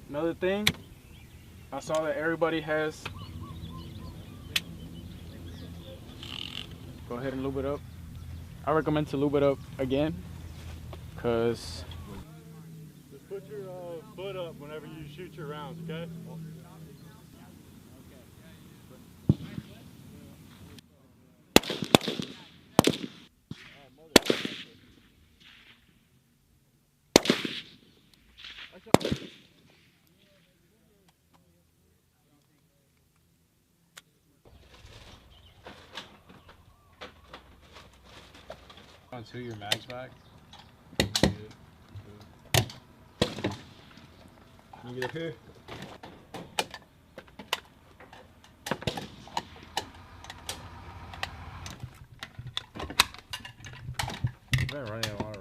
Another thing, I saw that everybody has. Go ahead and lube it up. I recommend to lube it up again, cause just put your foot up whenever you shoot your rounds, okay? On two, your mag's back. Can you get up here? I've been running a lot of